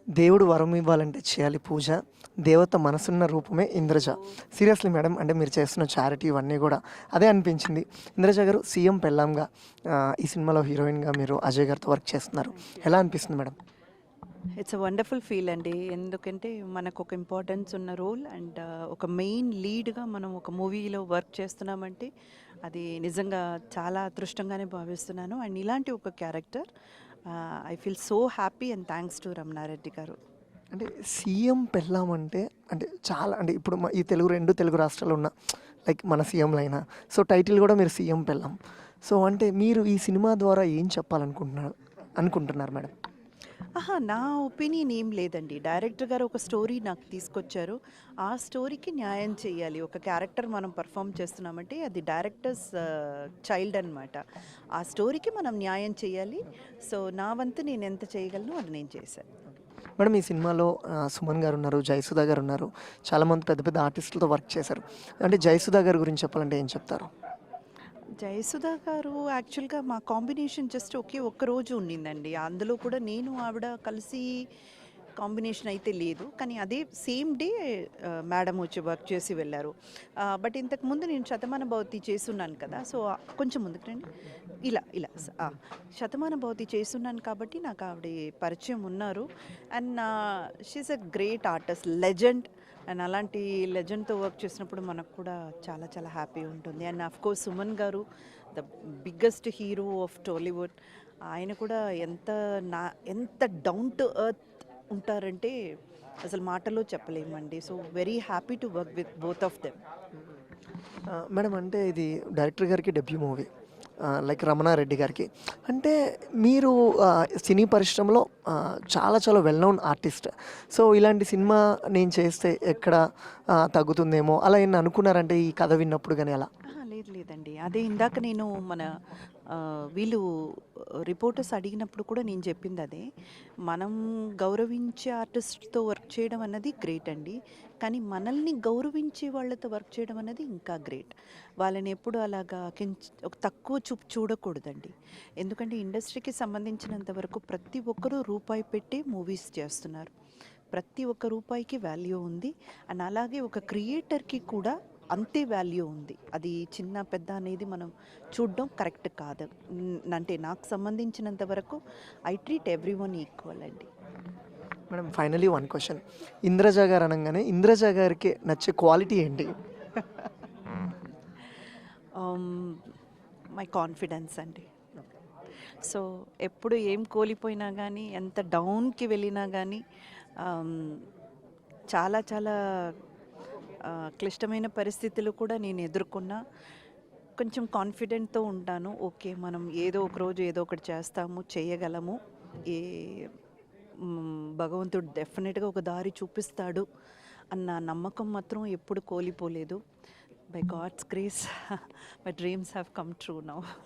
దేవుడు వరం ఇవ్వాలంటే చేయాలి పూజ. దేవత మనసున్న రూపమే ఇంద్రజ. సీరియస్లీ మేడం, అంటే మీరు చేస్తున్న చారిటీ ఇవన్నీ గూడా అదే అనిపించింది. ఇంద్రజ గారు సీఎం పెళ్ళాంగా ఈ సినిమాలో హీరోయిన్‌గా మీరు అజయ్ గారితో వర్క్ చేస్తున్నారు. Thank you. ఎలా అనిపిస్తుంది madam? It's a wonderful feel అండి. ఎందుకంటే మనకు ఒక ఇంపార్టెన్స్ ఉన్న రోల్ అండ్ ఒక మెయిన్ లీడ్గా మనం ఒక మూవీలో వర్క్ చేస్తున్నామంటే అది నిజంగా చాలా అదృష్టంగానే భావిస్తున్నాను. అండ్ ఇలాంటి ఒక character I feel so happy and thanks to Ramana Reddy గారు. అంటే సీఎం పెళ్ళాం అంటే, అంటే చాలా అంటే ఇప్పుడు ఈ 2 తెలుగు రాష్ట్రాల్లో ఉన్న లైక్ మన సీఎంలైనా సో టైటిల్ గూడా మీరు సీఎం పెళ్ళాం. సో అంటే మీరు ఈ సినిమా ద్వారా ఏం అనుకుంటున్నారు మేడం? నా ఒపీనియన్ ఏం లేదండి. డైరెక్టర్ గారు ఒక స్టోరీ నాకు తీసుకొచ్చారు. ఆ స్టోరీకి న్యాయం చేయాలి. ఒక క్యారెక్టర్ మనం పర్ఫామ్ చేస్తున్నామంటే అది డైరెక్టర్స్ చైల్డ్ అనమాట. ఆ స్టోరీకి మనం న్యాయం చేయాలి. సో నా వంతు నేను ఎంత చేయగలను అది నేను చేశాను. మేడం, ఈ సినిమాలో సుమన్ గారున్నారు, జయసుధ గారున్నారు. చాలామంది పెద్ద పెద్ద ఆర్టిస్టులతో వర్క్ చేశారు. అంటే జయసుధ గారి గురించి చెప్పాలంటే ఏం చెప్తారు? జయసుధ గారు యాక్చువల్గా మా కాంబినేషన్ జస్ట్ ఒక్క రోజు ఉండిందండి. అందులో కూడా నేను ఆవిడ కలిసి కాంబినేషన్ అయితే లేదు. కానీ అదే సేమ్ డే మేడం వచ్చి వర్క్ చేసి వెళ్ళారు. బట్ ఇంతకుముందు నేను శతమాన భవతి చేసున్నాను కదా! సో కొంచెం ముందుకు రండి. శతమాన భవతి చేసున్నాను కాబట్టి నాకు ఆవిడ పరిచయం ఉన్నారు. And she is a great artist, legend. And అలాంటి లెజెండ్తో వర్క్ చేసినప్పుడు మనకు కూడా చాలా చాలా హ్యాపీ ఉంటుంది. అండ్ అఫ్కోర్స్ సుమన్ గారు the biggest hero of Tollywood. ఆయన కూడా ఎంత డౌన్ టు ఎర్త్ ఉంటారంటే అసలు మాటల్లో చెప్పలేమండి. So very happy to work with both of them. Madam, అంటే ఇది డైరెక్టర్ గారికి డెబ్యూ మూవీ. లైక్ రమణారెడ్డి గారికి. అంటే మీరు సినీ పరిశ్రమలో చాలా చాలా వెల్ నోన్ ఆర్టిస్ట్. సో ఇలాంటి సినిమా నేను చేస్తే ఎక్కడ తగ్గుతుందేమో అలా ఏమన్నా అనుకున్నారంటే ఈ కథ విన్నప్పుడు గాని అలా? లేదండి. అదే ఇందాక నేను మన వీళ్ళు రిపోర్టర్స్ అడిగినప్పుడు కూడా నేను చెప్పింది అదే. మనం గౌరవించే ఆర్టిస్ట్‌తో వర్క్ చేయడం అన్నది గ్రేట్ అండి. కానీ మనల్ని గౌరవించే వాళ్ళతో వర్క్ చేయడం అన్నది ఇంకా గ్రేట్. వాళ్ళని ఎప్పుడు అలాగా ఒక తక్కువ చూపు చూడకూడదండి. ఎందుకంటే ఇండస్ట్రీకి సంబంధించినంత వరకు ప్రతి ఒక్కరూ రూపాయి పెట్టే మూవీస్ చేస్తున్నారు. ప్రతి ఒక్క రూపాయికి వాల్యూ ఉంది. అండ్ అలాగే ఒక క్రియేటర్‌కి కూడా అంతే వాల్యూ ఉంది. అది చిన్న పెద్ద అనేది మనం చూడడం కరెక్ట్ కాదు. అంటే నాకు సంబంధించినంత వరకు ఐ ట్రీట్ ఎవ్రీవన్ ఈక్వల్ అండి. Madam, finally one question. Indraja గారు అనంగానే ఇంద్రజ గారికి నచ్చే క్వాలిటీ ఏంటి? మై కాన్ఫిడెన్స్ అండి. సో ఎప్పుడు ఏం కోల్పోయినా కానీ, ఎంత డౌన్‌కి వెళ్ళినా కానీ, చాలా చాలా క్లిష్టమైన పరిస్థితులు కూడా నేను ఎదుర్కొన్నా కొంచెం కాన్ఫిడెంట్‌తో ఉంటాను. ఓకే, మనం ఏదో ఒక రోజు ఏదో ఒకటి చేస్తాము, చేయగలము. ఏ భగవంతుడు డెఫినెట్‌గా ఒక దారి చూపిస్తాడు అన్న నమ్మకం మాత్రం ఎప్పుడు కోల్పోలేదు. By God's grace my dreams have come true now.